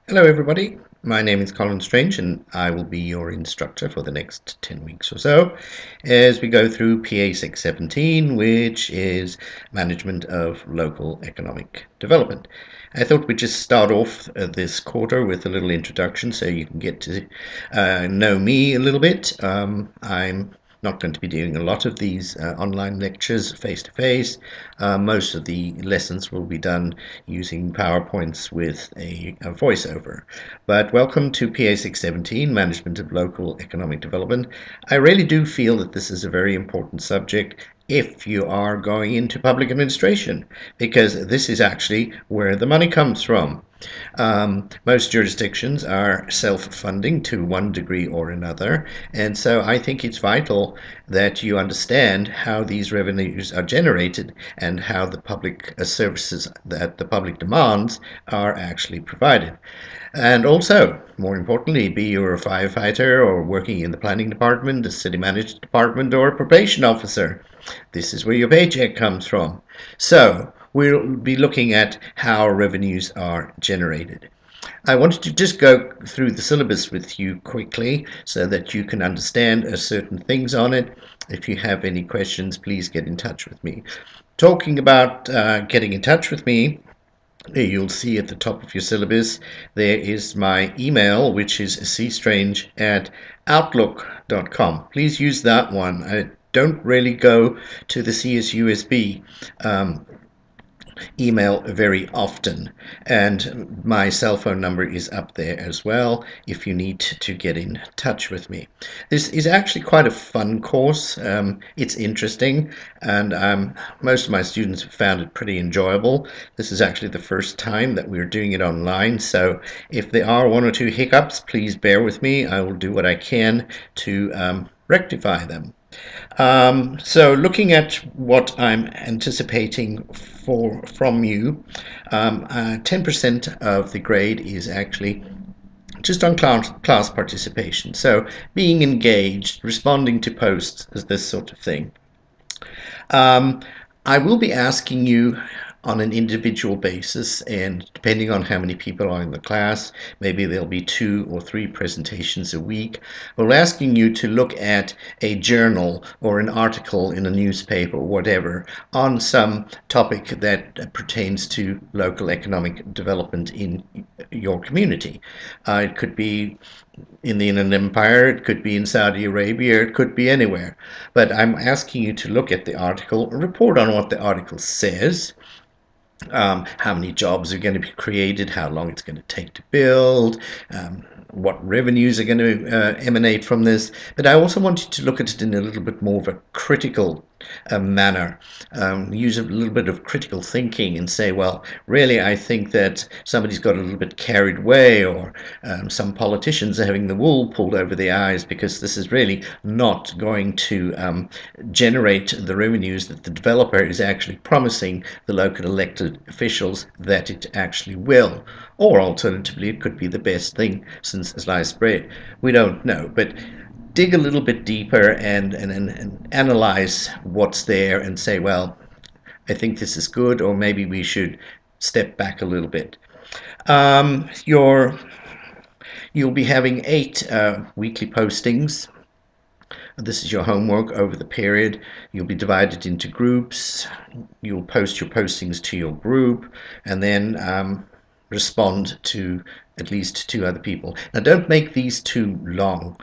Hello everybody, my name is Colin Strange and I will be your instructor for the next 10 weeks or so as we go through PA 617, which is Management of Local Economic Development. I thought we'd just start off this quarter with a little introduction so you can get to know me a little bit. I'm not going to be doing a lot of these online lectures face to face. Most of the lessons will be done using PowerPoints with a voiceover. But welcome to PA 617, Management of Local Economic Development. I really do feel that this is a very important subject if you are going into public administration, because this is actually where the money comes from. Most jurisdictions are self-funding to one degree or another, and so I think it's vital that you understand how these revenues are generated and how the public services that the public demands are actually provided. And also, more importantly, be you a firefighter or working in the planning department, the city management department, or a probation officer. This is where your paycheck comes from. So, we'll be looking at how revenues are generated. I wanted to just go through the syllabus with you quickly so that you can understand certain things on it. If you have any questions, please get in touch with me. Talking about getting in touch with me, you'll see at the top of your syllabus there is my email, which is cstrange@outlook.com. Please use that one. I don't really go to the CSUSB email very often, and my cell phone number is up there as well if you need to get in touch with me. This is actually quite a fun course. It's interesting, and most of my students have found it pretty enjoyable. This is actually the first time that we're doing it online, so if there are one or two hiccups, please bear with me. I will do what I can to rectify them. So looking at what I'm anticipating from you, 10% of the grade is actually just on class participation. So being engaged, responding to posts, this sort of thing. Um, I will be asking you on an individual basis, and depending on how many people are in the class, maybe there'll be 2 or 3 presentations a week. We're asking you to look at a journal or an article in a newspaper or whatever on some topic that pertains to local economic development in your community. It could be in the Inland Empire, it could be in Saudi Arabia, it could be anywhere. But I'm asking you to look at the article, report on what the article says, how many jobs are going to be created, how long it's going to take to build, what revenues are going to emanate from this. But I also want you to look at it in a little bit more of a critical manner, use a little bit of critical thinking and say, well, really, I think that somebody's got a little bit carried away, or some politicians are having the wool pulled over their eyes, because this is really not going to generate the revenues that the developer is actually promising the local elected officials that it actually will. Or alternatively, it could be the best thing since sliced bread. We don't know, but dig a little bit deeper and analyze what's there and say, well, I think this is good, or maybe we should step back a little bit. You'll be having 8 weekly postings. This is your homework over the period. You'll be divided into groups. You'll post your postings to your group, and then respond to at least 2 other people. Now, don't make these too long.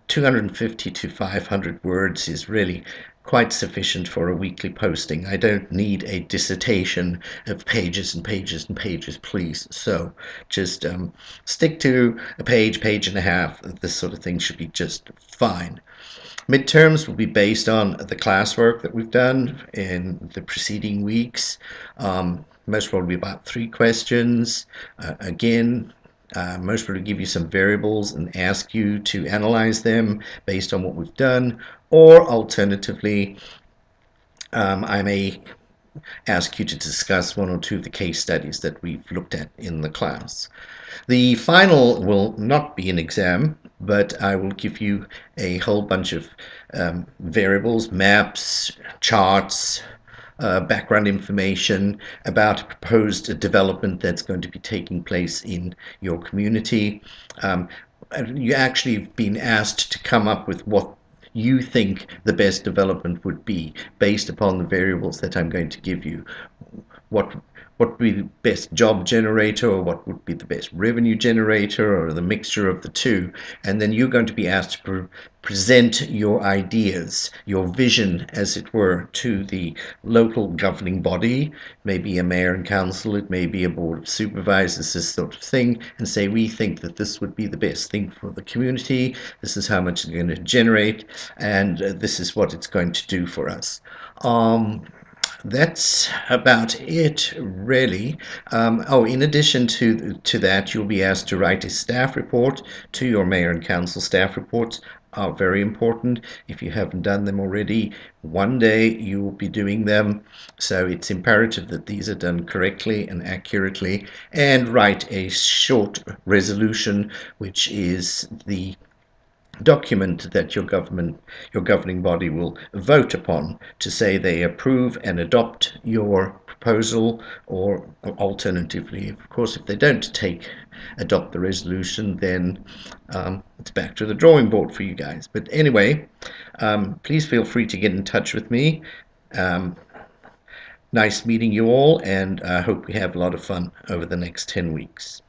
250 to 500 words is really quite sufficient for a weekly posting. I don't need a dissertation of pages and pages and pages, please. So just stick to a page, page and a half. This sort of thing should be just fine. Midterms will be based on the classwork that we've done in the preceding weeks. Most probably about 3 questions. Again, most probably give you some variables and ask you to analyze them based on what we've done, or alternatively, I may ask you to discuss 1 or 2 of the case studies that we've looked at in the class. The final will not be an exam, but I will give you a whole bunch of variables, maps, charts, background information about a proposed development that's going to be taking place in your community. You actually have been asked to come up with what you think the best development would be based upon the variables that I'm going to give you. What what would be the best job generator, or what would be the best revenue generator, or the mixture of the two. And then you're going to be asked to present your ideas, your vision, as it were, to the local governing body, maybe a mayor and council, it may be a board of supervisors, this sort of thing, and say, we think that this would be the best thing for the community, this is how much it's going to generate, and this is what it's going to do for us. That's about it, really. In addition to that, you'll be asked to write a staff report to your mayor and council. Staff reports are very important. If you haven't done them already, one day you will be doing them. So it's imperative that these are done correctly and accurately. And write a short resolution, which is the document that your governing body will vote upon to say they approve and adopt your proposal, or alternatively, of course, if they don't adopt the resolution, then it's back to the drawing board for you guys. But anyway, please feel free to get in touch with me. Nice meeting you all, and I hope we have a lot of fun over the next 10 weeks.